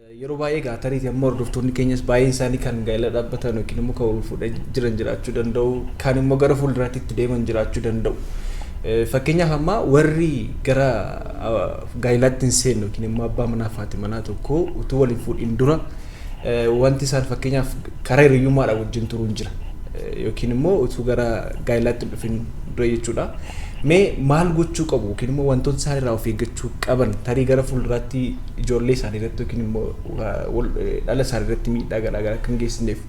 Yeroo baay'ee gaatariiti amma hordoftoonni keenyas baay'een isaanii kan gaa'ela dhaabbatan yookiin immoo kan ol fuudhan jiran jiraachuu danda'u kan immoo gara fuulduraatti itti deeman jiraachuu danda'u. Fakkeenyaaf amma warri gara gaa'elaatti hin seenne yookiin immoo abbaa manaa fi haati manaa tokko utuu waliin fuudhin dura wanti isaan fakkeenyaaf karaa hiriyyummaadhaan wajjin turuun jira yookiin immoo utuu gara gaa'elaatti hin dhufin dura jechuudha. Mee maal gochuu qabu yookiin immoo wantoota isaan irraa of eeggachuu qaban tarii gara fuulduraatti ijoollee isaanii irratti yookiin immoo dhala isaanii irratti miidhaa garaagaraa kan geessineef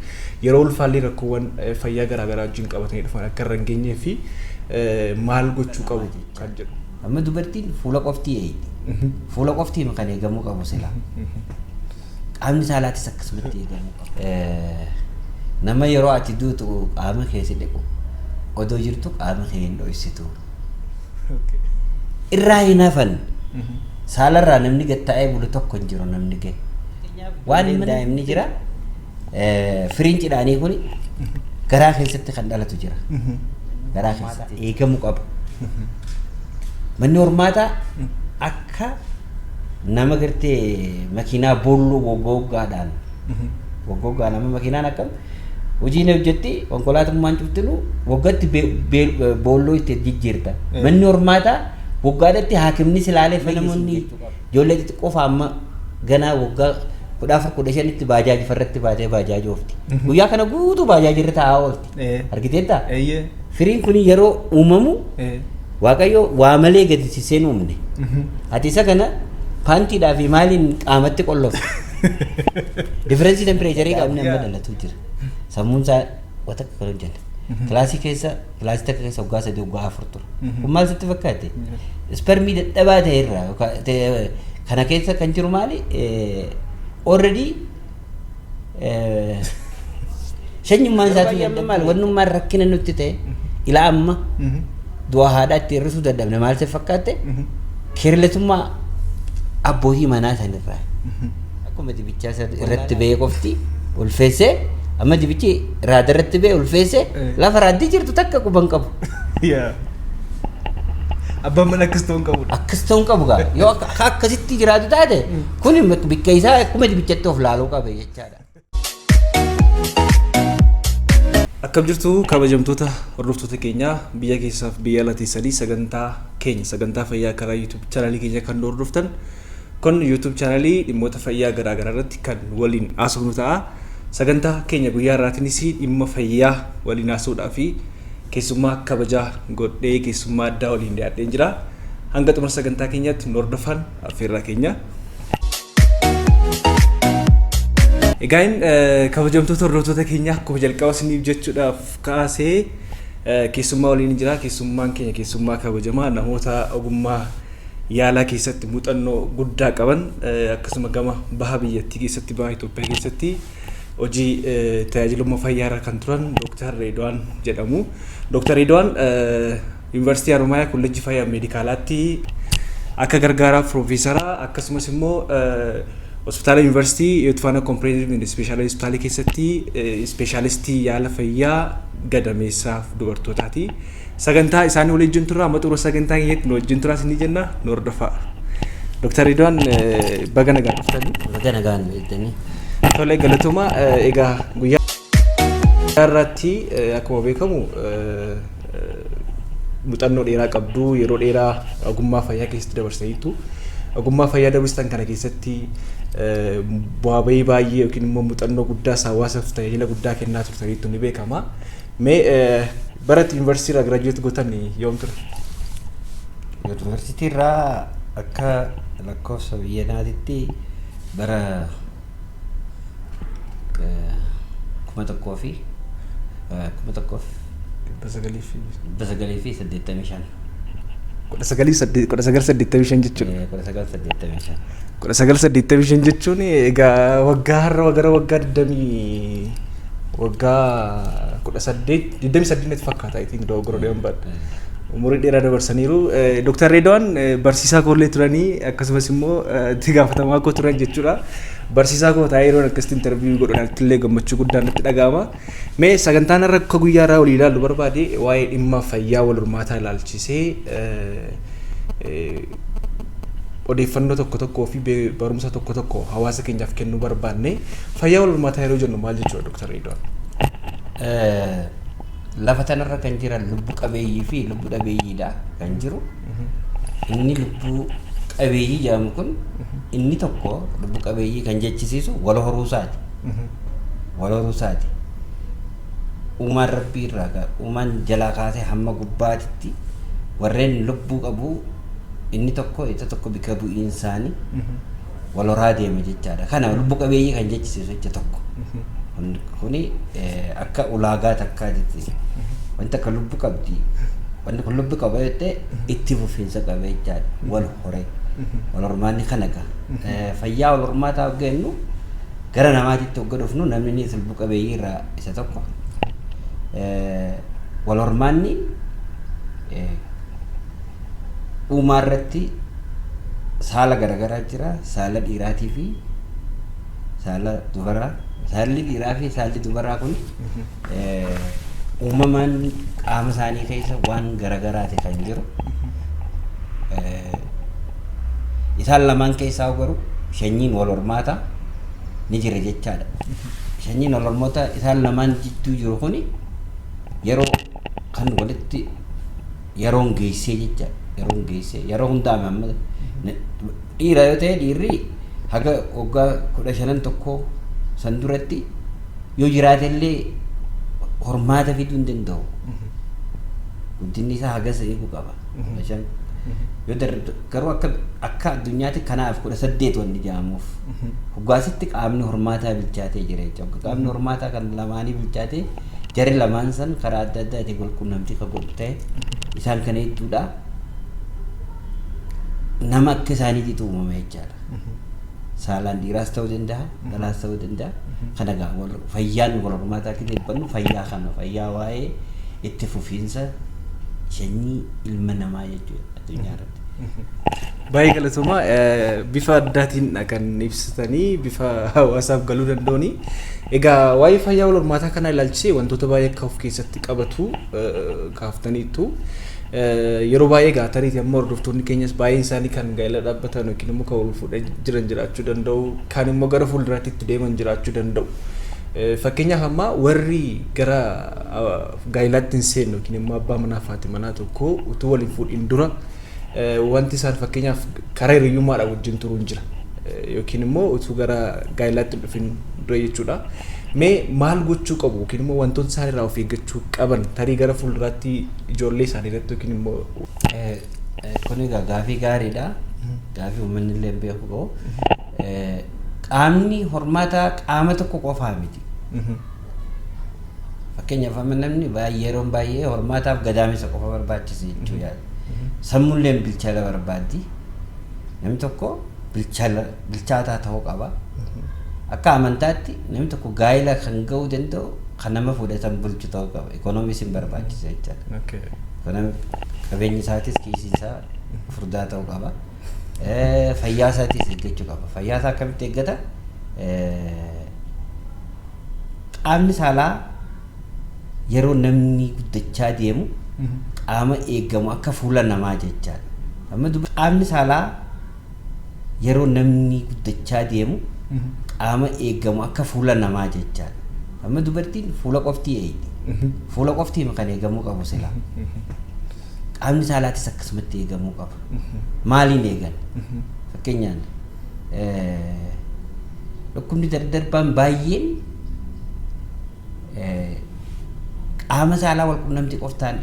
yeroo ulfaallee rakkoowwan fayyaa garaagaraa wajjin qabatanii dhufan akka irra hin geenyee fi maal gochuu qabu kan jedhu. Amma dubartiin fuula qoftii eegdi. Fuula qoftii kan eegamuu qabu sila. Qaamni saalaatis akkasumatti eegamuu qabu. Nama yeroo ati duutu qaama keessa dhiqu odoo jirtu qaama kee hin dho'isitu. Irraa hin hafan saalarraa namni gatta'ee bulu tokko hin jiru namni ga'e. Waan daa'imni jira firiin cidhaanii kun garaa keessatti kan dhalatu jira. Garaa keessatti eegamuu qaba. Manni hormaataa akka nama gartee makiinaa boolluu goggoggaadhaan goggoggaa nama makiinaan akkam hojii na hojjetti konkolaatummaan cuftinu waggaatti boolloo itti jijjiirta. Manni hormaataa waggaadhaatti haakimni silaalee fayyisuun ijoollee xixiqqoo amma ganaa waggaa 14-15 baajaaji farratti baatee baajaaji oofti. Guyyaa kana guutuu baajaaji irra taa'aa oolti. Argiteetta? Firiin kun yeroo uumamu Waaqayyo waa malee gadisiseen uumne. Ati isa kana paantiidhaa fi maaliin qaamatti qollofte. Differensii tempereecharii qaamni amma dhalatu jira. Sammuun isaa wata kan hojjenne. Kilaasii keessa kilaasii takka keessa waggaa 3 waggaa 4 tura. Kun maal sitti fakkaate? Spermii dadhabaa ta'e irraa kana keessa kan jiru maali? Already shanyummaan isaatu yadda maal wannummaan rakkina nutti ta'e ilaa amma du'a haadhaatti hir'isuu dadhabne maal sitti fakkaate? Keerletummaa abbootii manaa sanirraa. Akkuma dibichaa irratti ba'ee qofti ulfeessee amma dibichi raada irratti ba'ee ulfeessee lafa raaddii jirtu takka quban qabu. Abbaan mana akkas ta'uun qabu. Akkas ta'uun qabu gaa yoo akkasitti jiraatu taate kun bakka isaa akkuma dibichatti of laaluu qabe jechaadha. Akkam jirtu kabajamtoota hordoftoota keenyaa biyya keessaaf biyya alaa teessanii sagantaa keenya sagantaa fayyaa karaa YouTube chaanalii keenya kan hordoftan kun YouTube chaanalii dhimmoota fayyaa garaagaraa irratti kan waliin haasofnu ta'a. Sagantaa keenya guyyaa irraatiinis dhimma fayyaa waliin haasa'uudhaa fi keessummaa kabajaa godhee keessummaa addaa waliin dhiyaatee jira. Hanga xumura sagantaa keenyatti nu hordofan affeerraa keenya. Egaan kabajamtoota hordoftoota keenyaa akkuma jalqaba isiniif jechuudhaaf kaasee keessummaa waliin jira. Keessummaan keenya keessummaa kabajamaa namoota ogummaa yaalaa keessatti muuxannoo guddaa qaban akkasuma gama baha biyyattii keessatti baha Itoophiyaa keessatti hojii tajaajilummaa fayyaa irra kan turan Dr. Reedwaan jedhamu. Dr. Reedwaan Yuunivarsiitii Haromaayaa Kolleejjii Fayyaa Meedikaalaatti akka gargaaraa Piroofeesaraa akkasumas immoo Hospitaala Yuunivarsiitii Yootfaana Kompirehensiiv Ispeeshaalii Hospitaalii keessatti ispeeshaalistii yaala fayyaa gadameessaaf dubartootaati. Sagantaa isaanii waliin turra amma xumura sagantaa keenyatti nu wajjin turaa isin jenna nu hordofaa. Dr. Reedwaan baga nagaan dhuftanii. Baga nagaan dhuftanii. Tole galatoomaa egaa guyyaa irratti akkuma beekamu muuxannoo dheeraa qabdu yeroo dheeraa ogummaa fayyaa keessatti dabarsaniitu. Ogummaa fayyaa dabarsitan kana keessatti bu'aa bahii baay'ee yookiin immoo muuxannoo guddaas hawaasaaf tajaajila guddaa kennaa turtaniitu ni beekama. Mee baratti yuunivarsiitii irraa giraajuweet gootan yoom ture? Yuunivarsiitii irraa akka lakkoofsa biyya kanaatti bara 1985. 1985 jechuudha. 1985. 1985 jechuun egaa waggaa har'a gara waggaa 20 waggaa 28 natti fakkaata I think dogoggora deeman baadha. Umurii dheeraa dabarsaniiru. Dr. Reedwaan barsiisaa koollee turanii akkasumas immoo itti gaafatamaa koo turan jechuudha. Barsiisaa koo taa'ee yeroo akkasitti interview godhanitti illee gammachuu guddaan natti dhaga'ama. Mee sagantaan irra akka guyyaa irraa walii ilaallu barbaade waa'ee dhimma fayyaa wal hormaataa ilaalchisee odeeffannoo tokko fi barumsa tokko hawaasa keenyaaf kennuu barbaanne fayyaa wal hormaataa yeroo jennu maal jechuudha Dr. Ridwan? Lafa tanarra kan jiran lubbu qabeeyyii fi lubbu dhabeeyyiidha kan jiru. Inni lubbu qabeeyyii jedhamu kun inni tokko lubbu qabeeyyii kan jechisiisu wal horuusaati. Wal horuusaati. Uumaan rabbii irraa uumaan jalaa kaasee hamma gubbaatitti warreen lubbuu qabu inni tokko isa tokko bika bu'iinsaanii wal horaa deema jechaadha. Kana lubbu qabeeyyii kan jechisiisu jecha tokko. Kuni akka ulaagaa takkaa jechuudha. Wanti akka lubbu qabdi. Wanti kun lubbu qaba jettee itti fufiinsa qaba jechaadha. Wal horee. Wal hormaanni kana egaa. Fayyaa wal hormaataa hoggannu gara namaatitti hogga dhufnu namni ni lubbu qabeeyyii irraa isa tokko. Wal hormaanni uumaa irratti saala garaagaraa jira. Saala dhiiraatii fi saala dubaraa. Saalli dhiiraa fi saalli dubaraa kun uumamaan qaama isaanii keessa waan garaagaraati kan jiru. Isaan lamaan keessaa garuu sanyiin wal hormaataa ni jira jechaadha. Sanyiin wal hormaataa isaan lamaan jidduu jiru kuni yeroo kan walitti yeroon geessee jechaadha. Yeroon geessee yeroo hundaa'ame amma dhiira yoo ta'e dhiirri haga waggaa 15 tokko san duratti yoo jiraatellee hormaata fiduu hin danda'u. Guddinni isaa hagas eeguu qaba. Yoo garuu akka addunyaatti kanaaf 18 wanni jedhamuuf. Hoggaasitti qaamni hormaataa bilchaatee jira jechuudha. Qaamni hormaataa kan lamaanii bilchaatee jarri lamaan san karaa adda addaatiin wal quunnamtii kan godhu ta'e isaan kana jechuudha. Nama akka isaaniitti uumame jechaadha. Saalaan dhiiraas ta'uu danda'a, dhalaas ta'uu danda'a. Kana egaa fayyaan wal hormaataa akka dhibbannu fayyaa kana fayyaa waa'ee itti fufiinsa sanyii ilma namaa jechuudha addunyaa irratti. Baay'ee galatoomaa bifa addaatiin kan ibsitanii bifa hawaasaaf galuu danda'uni. Egaa waa'ee fayyaa wal hormaataa kana ilaalchisee wantoota baay'ee akka of keessatti qabatu kaaftaniitu. Yeroo baay'ee gaatariiti amma hordoftoonni keenyas baay'een isaanii kan gaa'ela dhaabbatan yookiin immoo kan wal fuudhee jiran jiraachuu danda'u kan immoo gara fuulduraatti itti deeman jiraachuu danda'u. Fakkeenyaaf amma warri gara gaa'elaatti hin seenne yookiin immoo abbaa manaa fi haati manaa tokko utuu waliin fuudhin dura wanti isaan fakkeenyaaf karaa hiriyyummaadhaan wajjin turuun jira yookiin immoo utuu gara gaa'elaatti hin dhufin dura jechuudha. Mee maal gochuu qabu yookiin immoo wantoota isaan irraa of eeggachuu qaban tarii gara fuulduraatti ijoollee isaanii irratti yookiin immoo kun egaa gaafii gaariidha. Gaafii uummanni illee beeku qabu. Qaamni hormaataa qaama tokko qofaa miti. Fakkeenyaaf amma namni yeroon baay'ee hormaataaf gadaamessa qofa barbaachisa jechuu yaada. Sammuullee bilchaata barbaaddi. Namni tokko bilchaataa ta'uu qaba. Akka amantaatti namni tokko gaa'ela kan ga'uu danda'u kan nama fudhatan bulchu ta'uu qaba. Ikoonoomisiin barbaachisa jechaadha. Qabeenyi isaatis kiisii isaa furdaa ta'uu qaba. Fayyaa isaatis eeggachuu qaba. Fayyaa isaa akkamitti eeggata? Qaamni saalaa yeroo namni guddachaa deemu qaama eeggamu akka fuula namaa jechaadha. Qaamni saalaa yeroo namni guddachaa deemu qaama eeggamu akka fuula namaa jechaadha. Amma dubartiin fuula qoftii eegdi. Fuula qoftii kan eegamuu qabu silaa. Qaamni saalaatis akkasumatti eegamuu qaba. Maaliin eegan? Fakkeenyaan dhukkubni dardarbaan baay'een qaama saalaa wal quunnamtii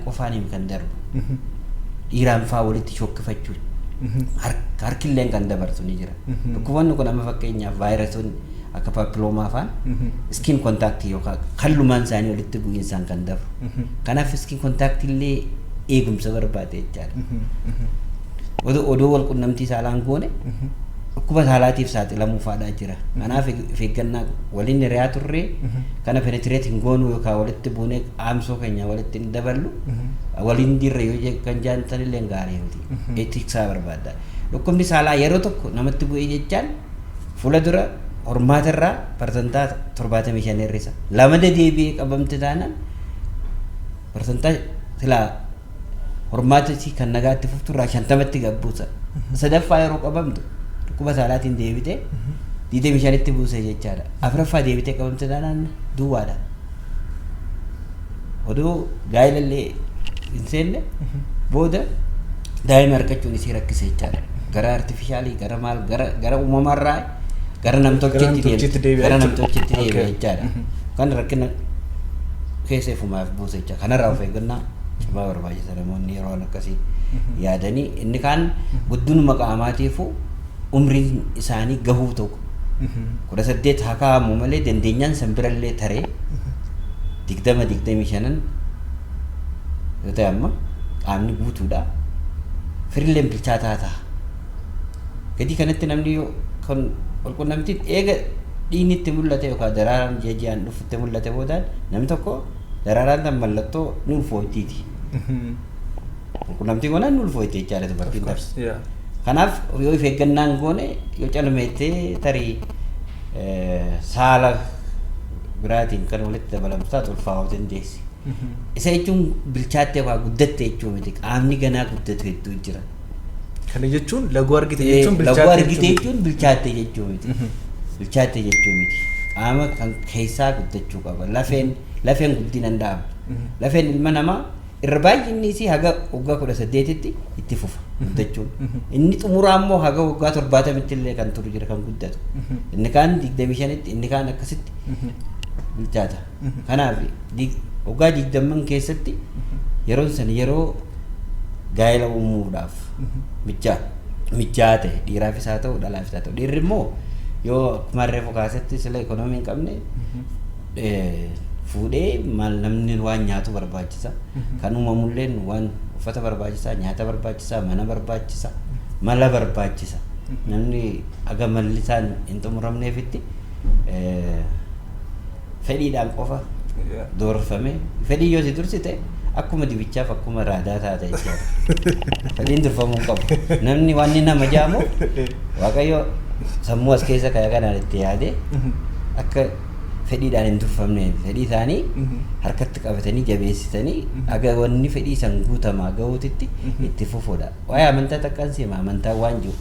qofaaniin kan darbu. Dhiiraan fa'aa walitti shokkifachuun. Harkilleen kan dabarsu ni jira. Dhukkuboonni kun amma fakkeenyaaf vaayirasiin akka paapiloomaa fa'aan iskiin kontaaktii yookaan kallumaan isaanii walitti bu'iinsaan kan dabru. Kanaaf iskiin kontaaktii illee eegumsa barbaade jechaadha. Odoo wal quunnamtii saalaan goone dhukkuba saalaatiif saaxilamuu fa'aadhaa jira. Kanaaf eeggannaa waliin hiriyaa turree kana penetireet hin goonu yookaan walitti buunee qaamsoo keenya walitti hin daballu waliin dirre yoo kan jaantan illee gaarii miti. Eetiksaa barbaada. Dhukkubni saalaa yeroo tokko namatti bu'ee jechaan fuula dura hormaata irraa parsantaa 75 hir'isa. Lama deebi'ee qabamte taanaan parsantaa silaa hormaatatti kan nagaatti fuftu irraa 50tti gabbuusa. Sadaffaa yeroo qabamtu dhukkuba saalaatiin deebitee 25tti buuse jechaadha. Afuraffaa deebitee qabamte taanaan duwwaadha. Oduu gaa'ilallee hin seenne booda daa'ima argachuun isii rakkise jechaadha. Gara artifishaalii gara maal gara uumamarraa gara namtolcheetti deebi'e jechaadha. Kan rakkina keessa ifumaaf buuse jecha kanarraa of eeggannaa cimaa barbaachisa namoonni yeroo akkasii yaadanii inni kaan guddinuma qaamaatiifu umriin isaanii gahuu tokko 18 haa kaa'amu malee dandeenyaan san birallee taree 20-25 yoo ta'e amma qaamni guutuudha firilleen bilchaataa ta'a. Gadi kanatti namni yoo kan walqunnamtiin eega dhiigni itti mul'ate yookaan daraaraan ji'aan dhufutti mul'ate boodaan namni tokko daraaraan tan mallattoo ni ulfooytiiti. Walqunnamtiin goonaan ni ulfooyti jechaadha dubartiin darsu. Kanaaf yoo of eeggannaan goone yoo calmeettee tarii saala biraatiin kan walitti dabalamtu taatu ulfaa'uu dandeessi. Isa jechuun bilchaattee waa guddatte jechuu miti qaamni ganaa guddatu hedduu jira. Kana jechuun laguu argite jechuun bilchaatte jechuu miti. Bilchaatte jechuu miti. Qaama kan keessaa guddachuu qaba. Lafeen guddina hin dhaabu. Lafeen ilma namaa irra baay'inni isii haga waggaa 18tti itti fufa guddachuun. Inni xumuraa immoo haga waggaa 70tti illee kan turu jira kan guddatu. Inni kaan 25tti inni kaan akkasitti bilchaata. Kanaaf waggaa 20 keessatti yeroon san yeroo gaa'ela uumuudhaaf mijaa ta'e dhiiraafis haa ta'u dhalaafis haa ta'u dhiirri immoo yoo akkuma reefu kaasetti sila ikoonoomii hin qabne fuudhee maal namni waan nyaatu barbaachisa kan uumamulleen waan uffata barbaachisaa nyaata barbaachisaa mana barbaachisaa mala barbaachisa namni aga malli isaan hin xumuramneefitti fedhiidhaan qofa doorfame fedhii yoo si dursite akkuma dibichaaf akkuma raadaa taate jechuudha. Fedhiin durfamuu qabu. Namni waan inni nama jaamu Waaqayyo sammuu as keessa kaya kanaan itti yaade akka fedhiidhaan hin durfamne fedhii isaanii harkatti qabatanii jabeessitanii aga wanni fedhii san guutamaa gahuutitti itti fufuudha. Waa'ee amantaa takkaan seema amantaa waan jiru.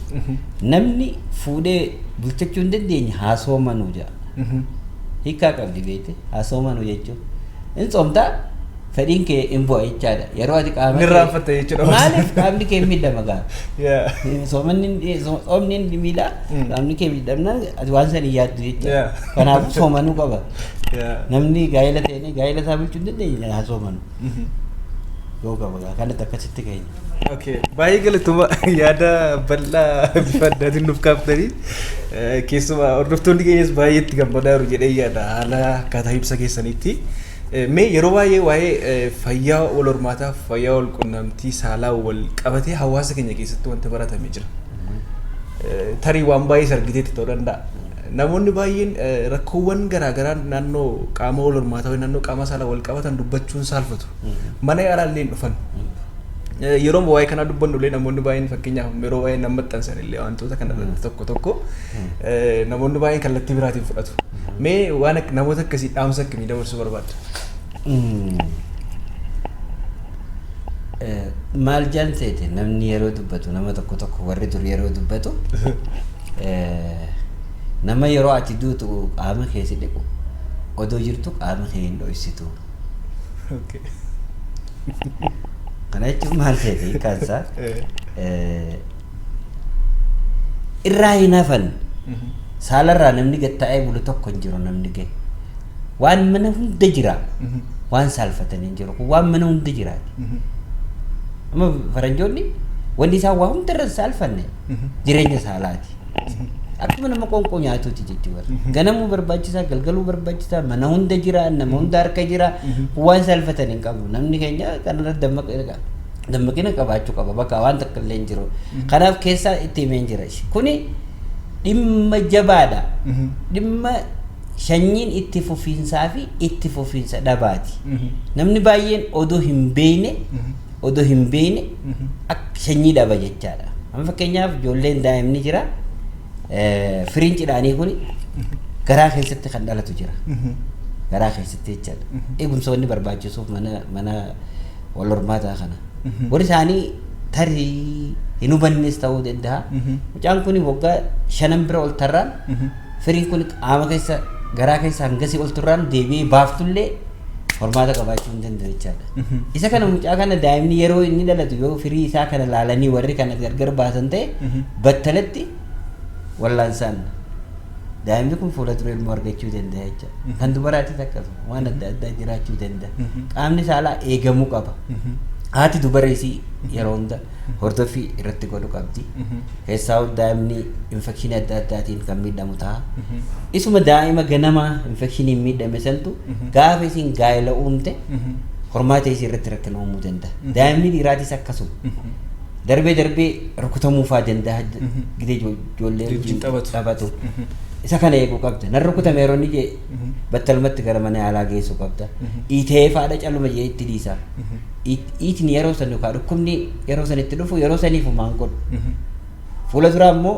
Namni fuudhee bulchachuu hin dandeenye haasoomanuu jedha. Hiikaa qabdi beekte haasoomanuu jechuun. Inni soomtaa fedhiin kee hin bu'a jechaadha. Yeroo ati qaama nirraanfatte jechuudha. Maaliif qaamni kee miidhama gaa? Soomni inni miidhaa qaamni kee miidhamnaan ati waan san hin yaaddu jechuudha. Kanaaf soomanuu qaba. Namni gaa'ela ta'ee gaa'ela isaa bulchuu hin dandeenye haa soomanu. Yoo qaba gaa kanatti akkasitti keenya. Baay'ee galatuma yaada bal'aa bifa addaatiin nuuf kaaftanii keessumaa hordoftoonni keenyas baay'ee itti gammadaa jiru jedhee yaada haala akkaataa ibsa keessaniitti. Mee yeroo baay'ee waa'ee fayyaa wal hormaataa fayyaa wal qunnamtii saalaa wal qabatee hawaasa keenya keessatti wanta baratamee jira. Tarii waan baay'ee argiteetti ta'uu danda'a. Namoonni baay'een rakkoowwan garaagaraa naannoo qaama wal hormaataa naannoo qaama saalaa wal qabatan dubbachuun saalfatu. Mana yaalaa illee hin dhufan. Yeroo waa'ee kanaa dubbannu illee namoonni baay'een fakkeenyaaf yeroo baay'ee nama maxxansan illee wantoota kana tokko namoonni baay'een kallattii biraatiin fudhatu. Mee waan namoota akkasii dhaamsa akkamii dabarsuu barbaadda? Maal jaan seete namni yeroo dubbatu nama tokko warri dur yeroo dubbatu nama yeroo ati duutu qaama kee si dhiqu odoo jirtu qaama kee hin dho'isitu. Kana jechuun maal seete kaansaa irraa hin hafan saalarraa namni gatta'ee bulu tokko hin jiru namni gahe waan mana hunda jira waan saalfatanii hin jiru waan mana hunda jiraati. Amma faranjoonni wanti isaan waa hunda irra saalfanne jireenya saalaati. Akkuma nama qoonqoo nyaatuuti jechuudha. Ganamuu barbaachisaa galgaluu barbaachisaa mana hunda jira nama hunda harka jira waan saalfatanii hin qabu namni keenya kanarra dammaqina qabaachuu qaba bakka waan takka illee hin jiru. Kanaaf keessaa itti himee hin jira. Kuni dhimma jabaadha. Dhimma sanyiin itti fufiinsaa fi itti fufiinsa dhabaati. Namni baay'een odoo hin beekne akka sanyii dhaba jechaadha. Amma fakkeenyaaf ijoolleen daa'imni jira. Firiin cidhaanii kun garaa keessatti kan dhalatu jira. Garaa keessatti jechaadha. Eegumsoonni barbaachisuuf mana wal hormaataa kana warri isaanii tarii hin hubannes ta'uu danda'a. Mucaan kun waggaa 5 bira ol tarraan firiin kun qaama keessa garaa keessa hangasii ol turraan deebi'ee baaftullee hormaata qabaachuu hin danda'u jechaadha. Isa kana mucaa kana daa'imni yeroo inni dhalatu yoo firii isaa kana laalanii warri kana gargar baasan ta'e battalatti wallaansaan daa'imni kun fuula dura ilmoo argachuu danda'a jechuudha. Kan dubaraatis akkasuma waan adda addaa jiraachuu danda'a. Qaamni saalaa eegamuu qaba. Haati dubareesii yeroo hunda hordoffii irratti godhu qabdi. Keessaa daa'imni infekshinii adda addaatiin kan miidhamu ta'a. Isuma daa'ima ganamaa infekshiniin miidhame santu gaafa isiin gaa'ela uumte hormaata isii irratti rakkina uumuu danda'a. Daa'imni dhiiraatis akkasuma. Darbee rukutamuu fa'aa danda'a. Gidee ijoollee taphatu. Isa kana eeguu qabda. Nan rukutame yeroo inni jee battalumatti gara mana yaalaa geessuu qabda. Dhiitee faadha calluma jee itti dhiisa. Dhiitni yeroo san yookaan dhukkubni yeroo san itti dhufu yeroo saniif maan godhu. Fuula duraa immoo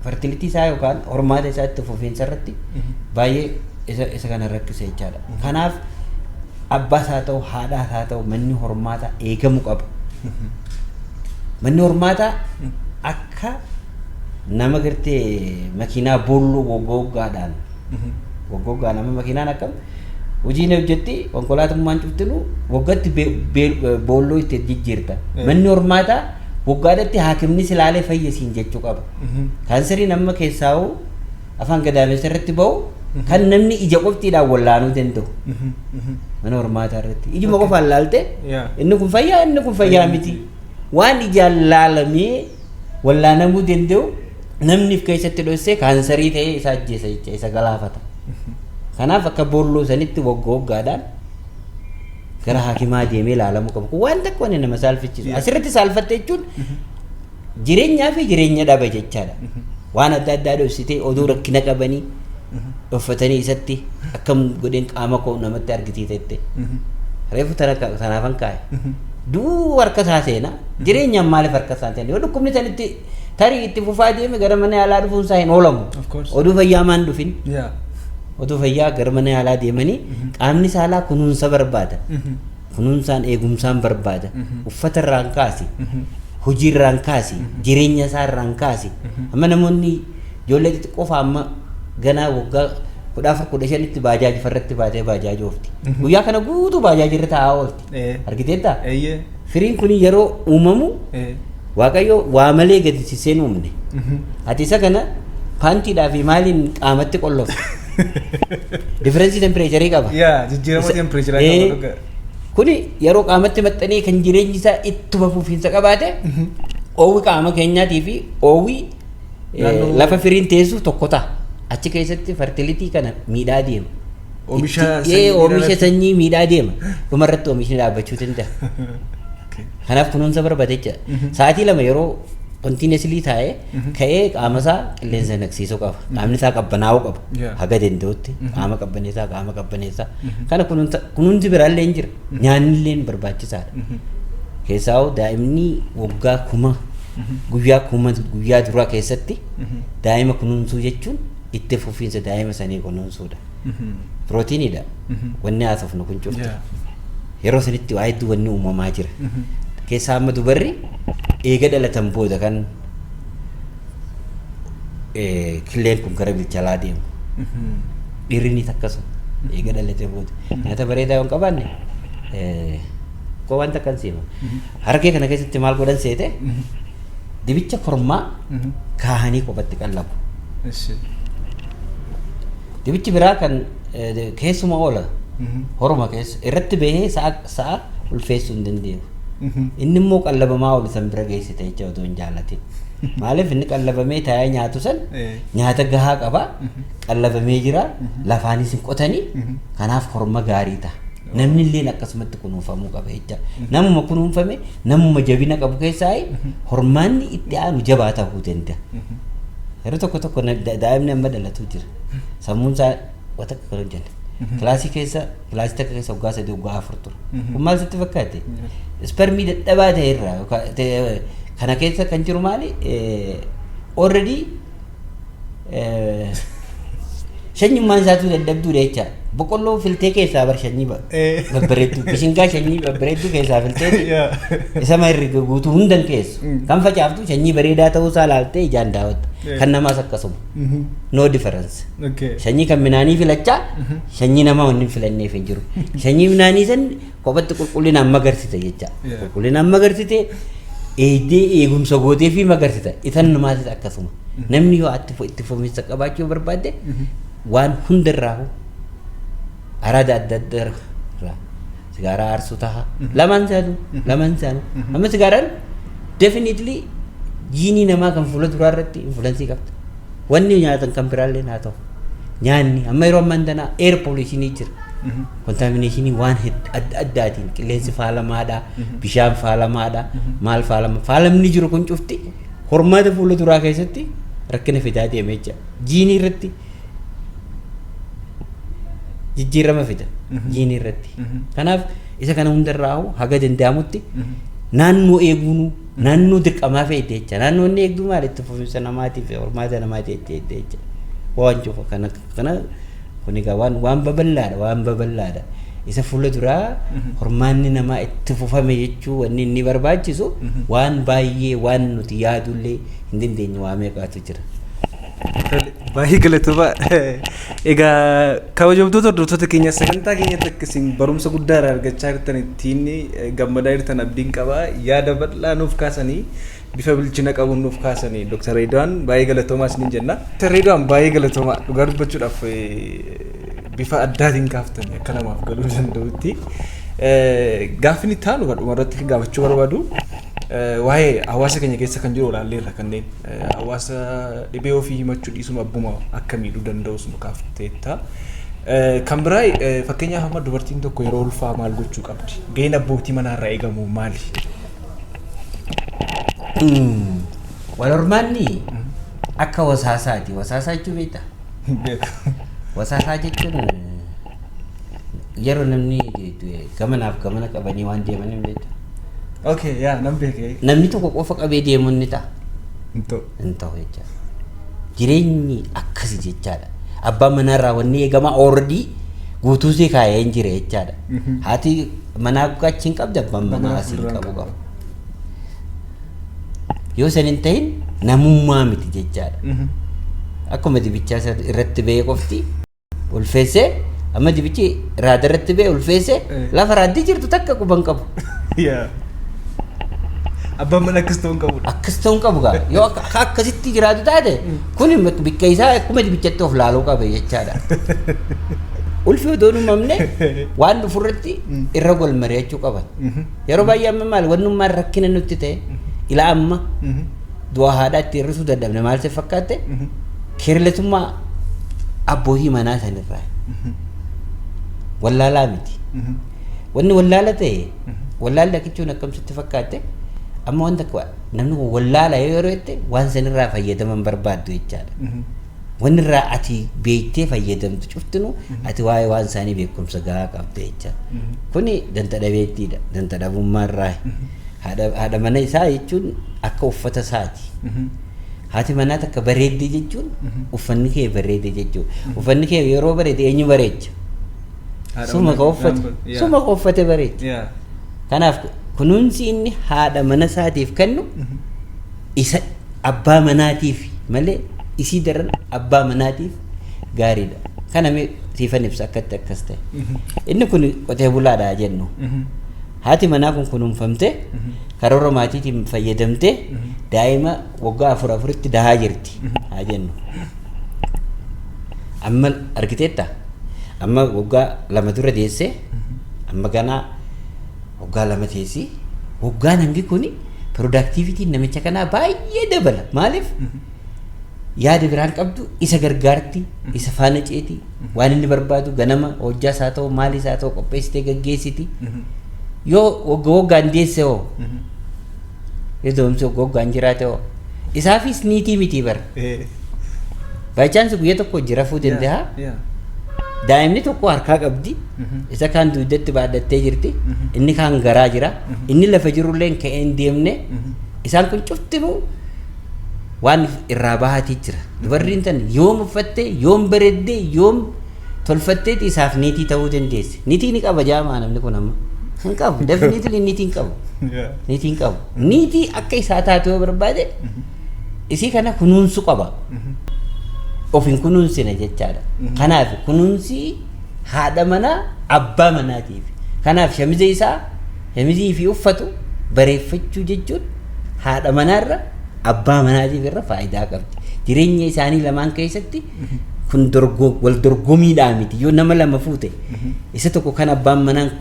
fertilitii isaa yookaan hormaata isaa itti fufiinsa irratti baay'ee isa kana rakkisa jechaadha. Kanaaf abbaas haa ta'u haadhaas haa ta'u manni hormaataa eegamuu qaba. Manni hormaataa akka nama gartee makiinaa boolloo goggoggaadhaan nama makiinaan akkam hojiin hojjetti konkolaatummaan cuftinu waggaatti boolloo itti jijjiirta. Manni hormaataa waggaadhatti haakimni silaalee fayyisiin jechuu qaba. Kaanseriin amma keessaa afaan gadaamessa irratti bahu kan namni ija qoftiidhaan wallaanuu danda'u. Mana hormaataa irratti ijuma qofaan laalte inni kun fayyaa miti. Waan ijaan laalamee wallaanamuu danda'u namniif keessatti dhossee kaansarii ta'ee isa ajjeesa jecha isa galaafata. Kanaaf akka boolloo sanitti waggaadhaan gara haakimaa deemee ilaalamuu qabu. Waan takka waan nama saalfichiisu. Asirratti saalfatte jechuun jireenyaa fi jireenya dhaba jechaadha. Waan adda addaa dhoksitee oduu rakkina qabanii uffatanii isatti akkam godheen qaama koo namatti argisiisette. Reefu tanaafan kaa'e. Duu harka isaa seenaa jireenyaan maaliif harka isaa seenaa yoo dhukkubni sanitti tarii itti fufaa deeme gara mana yaalaa dhufuun isaa hin oolamu. Oduu fayyaa maan dhufin. Oduu fayyaa gara mana yaalaa deemanii qaamni saalaa kunuunsa barbaada. Kunuunsaan eegumsaan barbaada. Uffata irraan kaasi. Hojii irraan kaasi. Jireenya isaa irraan kaasi. Amma namoonni ijoollee xixiqqoo amma ganaa waggaa 14-15tti baajaaji farratti baatee baajaaji oofti. Guyyaa kana guutuu baajaaji irra taa'aa oolti. Argiteettaa? Firiin kun yeroo uumamu Waaqayyo waa malee gadi siseen uumne. Ati isa kana paantiidhaa fi maaliin qaamatti qollofte. Differensii tempireecharii qaba. Jijjiirama tempireecharii qaba. Kuni yeroo qaamatti maxxanee kan jireenyi isaa ittuma fufiinsa qabaate oowwi qaama keenyaatii fi oowwi lafa firiin teessu tokko ta'a. Achi keessatti fertilitii kana miidhaa deema. Oomisha sanyii miidhaa deema. Dhumarratti oomishni dhaabbachuu danda'a. Kanaaf kunuunsa barbaade jecha sa'aatii 2 yeroo kontiineeslii taa'ee ka'ee qaama isaa qilleensa naqsiisuu qaba. Qaamni isaa qabbanaa'uu qaba. Haga danda'utti qaama qabbaneessaa. Kana kunuunsi biraallee hin jira. Nyaanni illee barbaachisaadha. Keessaa daa'imni waggaa 1000 guyyaa duraa keessatti daa'ima kunuunsuu jechuun itti fufiinsa daa'ima sanii kunuunsuudha. Pirootiiniidha. Wanni haasofnu kun cufti. Yeroo sanitti waa hedduu wanni uumamaa jira. Keessaa amma dubarri eega dhalatan booda kan killeen kun gara bilchalaa deemu. Dhiirrinis akkasuma eega dhalatee booda. Nyaata bareedaa yoo hin qabaanne koo wanta kan seema. Harkee kana keessatti maal godhan seete dibicha kormaa kaahanii qofatti qallabu. Dibichi biraa kan keessuma oola. Horma keessa irratti bahee sa'a ulfeessuu hin dandeenyu. Inni immoo qallabamaa ol san bira geessite jecha otoo hin jaallatin. Maaliif inni qallabamee taa'ee nyaatu san nyaata gahaa qaba. Qallabamee jira lafaanis hin qotanii kanaaf horma gaarii ta'a. Namni illee akkasumatti kunuunfamuu qaba jecha. Namuma kunuunfame namuma jabina qabu keessaa hormaanni itti aanu jabaa ta'uu danda'a. Yeroo tokko daa'imni amma dhalatu jira. Sammuun isaa wata akka hojjenne. Kilaasii takka keessa waggaa 3 waggaa 4 ture. Kun maal sitti fakkaate? Spermii dadhabaa ta'e irraa kana keessa kan jiru maali? Already shanyummaan isaatu dadhabduudha jecha boqqolloo filtee keessaa bar shanyii babbareeddu bishingaa shanyii babbareeddu keessaa filtee isa marga guutuu hundan keessu kan facaaftu shanyii bareedaa ta'uu isaa laaltee ijaan daawwatta kan namaas akkasuma no difference shanyii kan midhaanii filachaa shanyii namaa wanni filanneef hin jiru shanyii midhaanii san kophatti qulqullinaan magarsite jecha qulqullinaan magarsite eedee eegumsa gootee fi magarsita isan namaatis akkasuma namni yoo itti fufiinsa qabaachuu barbaadde waan hundarraa arada adda addaa sigaaraa aarsuu taha lamaan isaanu amma sigaaraan definitely jiinii namaa kan fuula duraa irratti influensii qabda wanni nyaatan kan biraallee haa ta'u nyaanni amma yeroo ammaan tanaa air pollution jira contamination waan adda addaatiin qilleensi faalamaadha bishaan faalamaadha maal faalamni jiru kun cufti hormaata fuula duraa keessatti rakkina fidaa deemee jira jiinii irratti jijjiirama fida jiinii irratti kanaaf isa kana hundarraa haga danda'amutti naannoo eeguun naannoo dirqamaa fe'ete jecha naannoo inni eegdu maal itti fufiinsa namaatiif hormaata namaatiif jecha waan cufa kana kun egaa waan babal'aadha isa fuula duraa hormaanni namaa itti fufame jechuu wanni inni barbaachisu waan baay'ee waan nuti yaadullee hin dandeenye waa meeqaatu jira. Baay'ee galatoomaa. Egaa kabajamtoota hordoftoota keenya sagantaa keenyatti akkasiin barumsa guddaa argachaa jirtan ittiin gammadaa jirtan abdiin qabaa yaada bal'aa nuuf kaasanii bifa bilchina qabuun nuuf kaasanii Dr. Reedwaan baay'ee galatoomaa isiniin jenna. Dr. Reedwaan baay'ee galatoomaa dhugaa dubbachuudhaaf bifa addaatiin kaaftanii akka namaaf galuu danda'utti gaaffiin itti aanu dhuma irratti gaafachuu barbaadu waa'ee hawaasa keenya keessa kan jiru olaalleerra kanneen hawaasa dhibee ofii himachuu dhiisuma abbuma akka miidhuu danda'us nu kaafteetta. Kan biraa fakkeenyaaf amma dubartiin tokko yeroo ulfaa maal gochuu qabdi? Gaheen abbootii manaarraa eegamu maali? Wal hormaanni akka wasaasaati. Wasaasaa jechuun beektaa? Wasaasaa jechuun yeroo namni gamanaaf gamana qabanii waan deemaniin beektaa? Okay, yaa nam beekee. Namni tokko qofa qabee deemuun ni ta'a. Hin ta'u jechaadha. Jireenyi akkasi jechaadha. Abbaan manaarraa wanni eegamaa already guutuusee kaayee hin jire jechaadha. Haati manaa achi hin qabdi abbaan manaa asii hin qabu qaba. Yoo san hin ta'in namummaa miti jechaadha. Akkuma dibichaa irratti ba'ee qofti ulfeessee amma dibichi raada irratti ba'ee ulfeessee lafa raaddii jirtu takka quban qabu. Abbaan mana akkas ta'uu hin qabu. Akkas ta'uu hin qabu gaa. Yoo akkasitti jiraatu taate kun bakka isaa akkuma dibichatti of laaluu qaba jechaadha. Ulfi otoo hin uumamne waan dhufurratti irra gol mari'achuu qaban. Yeroo baay'ee amma maal wannummaan rakkina nutti ta'e ilaa amma du'a haadhaatti hir'isuu dadhabne maal se fakkaatte keerletummaa abbootii manaa sanirraa wallaalaa miti. Wanni wallaala ta'e wallaalli akkichuun akkamsitti fakkaatte amma wanta namni kun wallaala yeroo jette waan sanirraa fayyadaman barbaaddu jechaadha. Wanni irraa ati beektee fayyadamtu cuftinu ati waa'ee waan isaanii beekumsa gahaa qabda jechaadha. Kuni danta dhabeettiidha. Danta dhabummaa irraa haadha mana isaa jechuun akka uffata isaati. Haati manaa takka bareeddee jechuun uffanni kee bareede jechuudha. Uffanni kee yeroo bareede eenyu bareecha? Suma ka uffate bareecha. Kanaaf kunuunsi inni haadha mana isaatiif kennu isa abbaa manaatiif malee isii daran abbaa manaatiif gaariidha. Kana mee siifan ibsa akkatti akkas ta'e. Inni kun qotee bulaadha jennu. Haati manaa kun kunuunfamtee karoora maatiitiin fayyadamtee daa'ima waggaa 4 dahaa jirti haa jennu. Amma argiteetta? Amma waggaa 2 dura deessee amma ganaa waggaa 2 teessi waggaan hangi kuni productivity namicha kanaa baay'ee dabala. Maaliif? Yaada biraan qabdu isa gargaarti, isa faana ceeti, waan inni barbaadu ganama hojjaa isaa ta'u maali isaa ta'u qopheessitee gaggeessiti. Yoo waggaan deesse hoo yoo doomsi waggaan jiraate hoo isaafis niitii miti bara. Baachaansi guyyaa tokko jira fuu danda'a. Daa'imni tokko harkaa qabdi isa kaan dugdatti baadhattee jirti inni kaan garaa jira inni lafa jirullee ka'ee hin deemne isaan kun cuftinuu waan irraa bahatii jira. Dubartiin tan yoom uffattee yoom bareeddee yoom tolfatteeti isaaf niitii ta'uu dandeessi. Niitii ni qaba jaamaa namni kun amma. Hin qabu. Definitely niitii hin qabu. Niitii hin qabu. Niitii akka isaa taate yoo barbaade isii kana kunuunsu qaba. Of hin kunuunsine jechaadha. Kanaaf kunuunsi haadha manaa abbaa manaatiif. Kanaaf shamizii fi uffatu bareeffachuu jechuun haadha manaarra abbaa manaatiif irra faayidaa qabdi. Jireenya isaanii lamaan keessatti kun wal dorgomiidhaa miti. Yoo nama lama fuute isa tokko kan abbaan manaan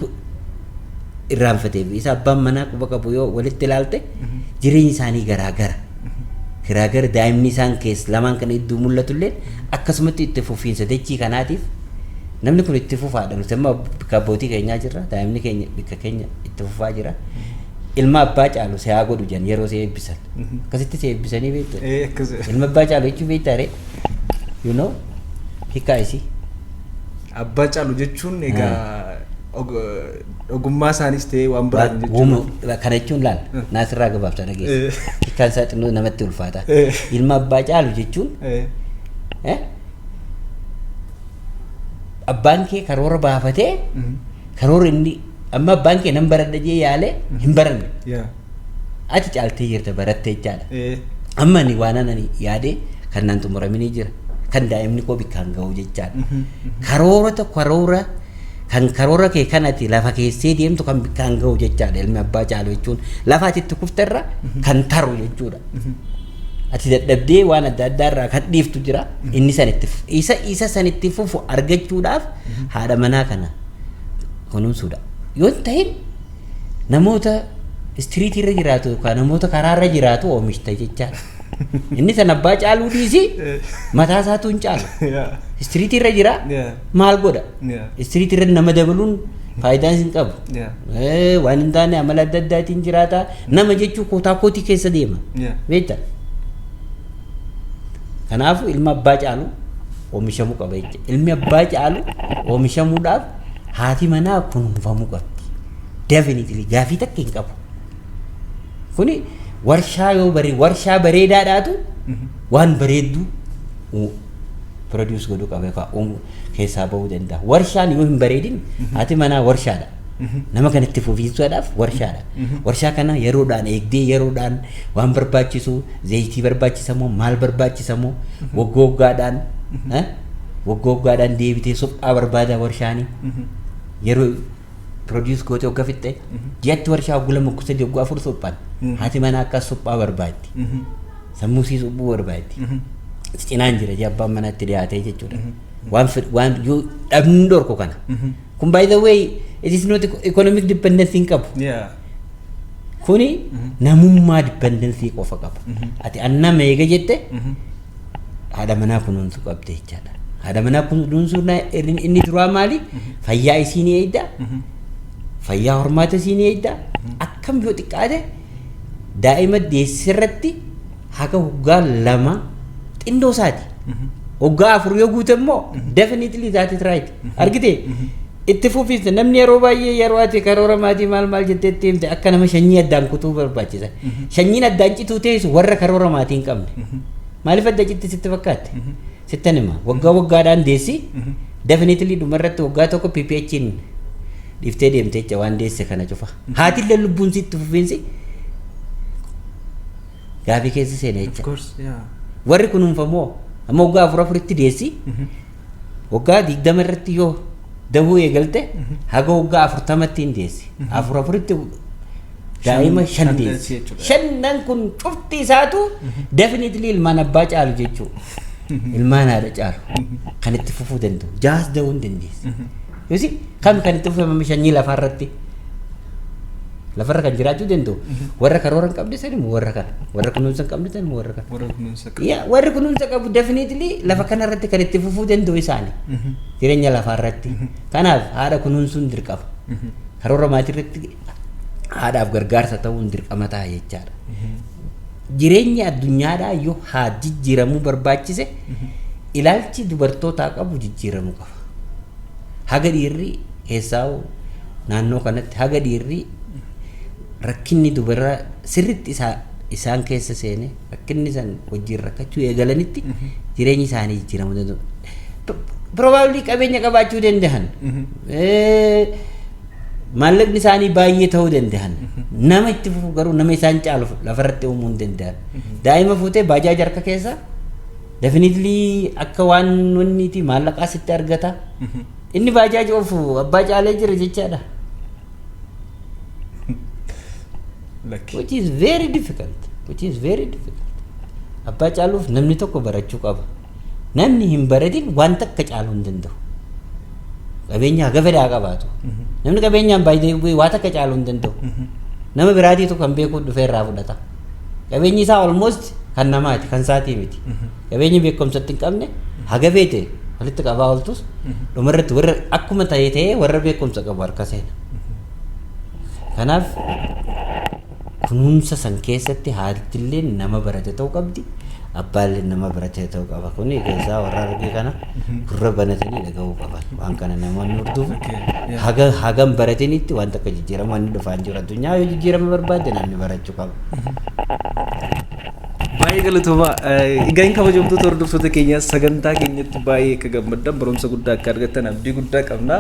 irraanfatee fi isa abbaan manaa quba qabu yoo walitti ilaalte jireenyi isaanii garaagara. Garaagara daa'imni isaan keessa lamaan kana iddoo mul'atullee akkasumatti itti fufiinsa dachii kanaatiif namni kun itti fufaadha. Nuti amma bakka abbootii keenyaa jirra. Daa'imni keenya bakka keenya itti fufaa jira. Ilma abbaa caalu si haa godhu jan yeroo si eebbisan. Akkasitti si eebbisanii beektu. Ilma abbaa caalu jechuun beektaa ree? You know? Hiikaa isii. Abbaa caalu jechuun egaa ogummaa isaanis ta'ee waan biraan jechuudha. Kana jechuun laal naasirraa gabaabsaa dhageessa. Hiikaan isaa xinnoo namatti ulfaata. Ilma abbaa caalu jechuun abbaan kee karoora baafatee karoora inni amma abbaan kee nan baradha jee yaalee hin baranne. Ati caaltee jirta barattee jechaadha. Amma ni waan ani yaadee kan naan xumuraminii jira. Kan daa'imni koo bikkaan ga'u jechaadha. Karoora kee kanatti lafa keessee deemtu kan bikkaan ga'u jechaadha. Ilmi abbaa caalu jechuun lafa ati itti kufterra kan taru jechuudha. Ati dadhabdee waan adda addaarraa kan dhiiftu jira. Inni isa sanitti fufu argachuudhaaf haadha manaa kana kunuunsuudha. Yoo ta'in namoota istiriitii irra jiraatu yookaan namoota karaarra jiraatu oomishta jechaadha. Inni san abbaa caaluu dhiisi mataa isaatu hin caalu. Istiriitii irra jira maal godha? Istiriitii irra nama dabaluun faayidaan hin qabu. Waan hin taane amala adda addaatiin jiraata. Nama jechuun kootaa kootii keessa deema. Beektaa? Kanaafuu ilma abbaa caalu oomishamuu qaba jechuudha. Ilmi abbaa caalu oomishamuudhaaf haati manaa kunuunfamuu qabdi. Definitely gaafii takka hin qabu. Kuni warshaa yoo warshaa bareedaadhaatu waan bareeddu produce godhuu qaba yookaan keessaa bahuu danda'a. Warshaan yoo hin bareedin haati manaa warshaadha. Nama kan itti fufiinsuudhaaf warshaadha. Warshaa kana yeroodhaan eegdee yeroodhaan waan barbaachisu zayitii barbaachisamoo maal barbaachisamoo waggooggaadhaan deebitee suphaa barbaada warshaanii yeroo produce goote waggaa fixxee ji'atti warshaa waggula mukkusa waggaa afur suphaan haati manaa akkas suphaa barbaaddi sammuu sii suphuu barbaaddi cinaan jira jee abbaan manaatti dhiyaatee jechuudha waan yoo dhabni dhorku kana kun by the way it is not economic dependency hin qabu kuni namummaa dependency qofa qaba ati annama eega jette haadha manaa kunuunsu qabde jechaadha haadha manaa kunuunsu inni duraa maali fayyaa isii ni eegda fayyaa hormaata isii ni eegda akkam yoo xiqqaate daa'ima deessirratti haga waggaa 2 xindoo isaati waggaa 4 yoo guute immoo definitely that is right argite itti fufiinsa namni yeroo baay'ee yeroo ati karoora maatii maal jetteetti himte akka nama shanyii addaan kutuu barbaachisa shanyiin addaan cituu teessu warra karoora maatii hin qabne maaliif adda citti sitti fakkaatte sittan hima waggaadhaan deessi definitely dhumarratti waggaa tokko PPH'n dhiiftee deemte jecha waan deesse kana cufa haatillee lubbuun sitti fufiinsi gaafii keessa seena jecha warri kunuunfamoo amma waggaa 4 deessi waggaa 20 irratti yoo dahuu eegalte haga waggaa 40tti hin deessi 4 daa'ima 5 deessi 5 kun cufti isaatu definitely ilmaan abbaa caalu jechuudha ilmaan haadha caalu kan itti fufuu danda'u jaas dahuu hin dandeessi yosi kan itti fufamame shanyii lafarratti lafarra kan jiraachuu danda'u warra karoora hin qabne sanimu warra kunuunsa hin qabne sanimu warri kunuunsa qabu definitely lafa kanarratti kan itti fufuu danda'u isaani jireenya lafarratti kanaaf haadha kunuunsuun dirqama karoora maatirratti haadhaaf gargaarsa ta'uun dirqama ta'a jechaadha jireenya addunyaadhaa yoo haa jijjiiramuu barbaachise ilaalchi dubartootaa qabu jijjiiramuu qaba haga dhiirri keessaa naannoo kanatti haga dhiirri rakkinni dubaraa sirriitti isaa isaan keessa seenee rakkinni san hojiin rakkachuu eegalanitti jireenyi isaanii jijjiiramuu danda'u. Probably qabeenya qabaachuu danda'an. Maallaqni isaanii baay'ee ta'uu danda'an. Nama itti fufu garuu nama isaan caalu lafarratti uumuu hin danda'an. Daa'ima fuutee baajaaji harka keessa definitely akka waan wanniiti maallaqaa sitti argata. Inni baajaaji oofu abbaa caalee jira jechaadha. Which is very difficult. Abbaa caaluuf namni tokko barachuu qaba. Namni hin baratin waan takka caaluu hin danda'u. Qabeenya haga fedhaa qabaatu. Namni qabeenyaan baay'ee waa takka caaluu hin danda'u. Nama biraatii tokko kan beeku dhufee irraa fudhata. Qabeenyi isaa almost kan namaati, kan isaatii miti. Qabeenyi beekumsatti hin qabne haga feete walitti qabaa ooltus dhumarratti warra akkuma ta'ee warra beekumsa qabu harka seena. Kanaaf kunuunsa san keessatti haadhillee nama barate ta'uu qabdi. Abbaallee nama barate ta'uu qaba. Kuni keessaa warra argee kana gurra banatanii dhagahuu qaban. Waan kana namoonni hordofu hagam baratanitti waan takka jijjiirama inni dhufaan jiru addunyaa yoo jijjiirama barbaade namni barachuu qaba. Baay'ee galatooma. Egaa hin kabajamtoota hordoftoota keenya sagantaa keenyatti baay'ee akka gammaddan barumsa guddaa akka argattan abdii guddaa qabna.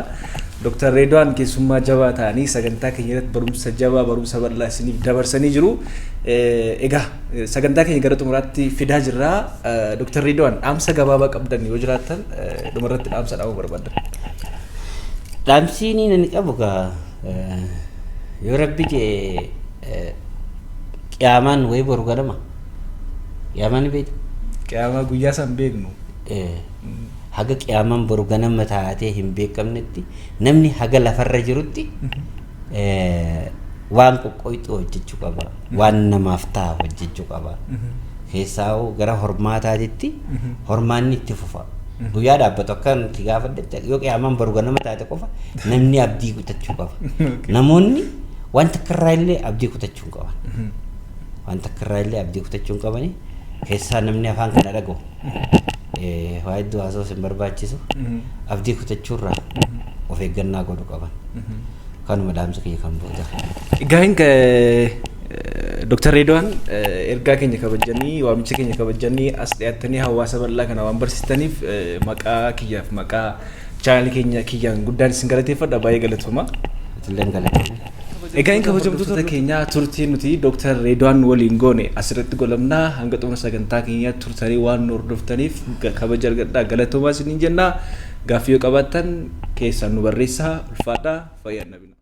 Dr. Redwan keessummaa jabaa ta'anii sagantaa keenya irratti barumsa jabaa barumsa bal'aa isiniif dabarsanii jiru. Egaa sagantaa keenya gara xumuraatti fidaa jirra. Dr. Redwan dhaamsa gabaabaa qabdan yoo jiraattan dhumarratti dhaamsa dhaamuu barbaadan. Dhaamsiin inni qabu gaa yoo rabbi jee qiyaamaan wayii boru ganama. Qiyaamaan beektu? Qiyaamaa guyyaa san beeknu. Haga qiyaamaan boru ganama taatee hin beekamnetti namni haga lafarra jirutti waan qoqqooyxuu hojjechuu qaba. Waan namaaf ta'a hojjechuu qaba. Keessaa gara hormaataatitti hormaanni itti fufa. Guyyaa dhaabbatu akka nuti gaafadde yoo qiyaamaan boru ganama taate qofa namni abdii kutachuu qaba. Namoonni wanta karraa illee abdii kutachuu qaban. Wanta karraa illee abdii kutachuu qabani. Keessaa namni afaan kana dhaga'u. Waa hedduu haasawus hin barbaachisu. Abdii kutachuurraa of eeggannaa godhu qaban. Kanuma dhaamsa kiyya kan booda. Egaa Dr. Redwan ergaa keenya kabajanii waamicha keenya kabajanii as dhiyaatanii hawaasa bal'aa kana waan barsiistaniif maqaa kiyyaaf maqaa chaanalii keenya kiyyaan guddaan isin galateeffadha. Baay'ee galatooma. Itilleen galatooma. Egaa hin kabajamtoota keenya turtii nuti Dr. Redwan waliin goone asirratti golamnaa hanga xumura sagantaa keenya turtanii waan nu hordoftaniif kabaja argadhaa galatoomaa isiniin jenna. Gaaffii yoo qabaattan keessaan nu barreessaa ulfaadhaa fayyaa nabina.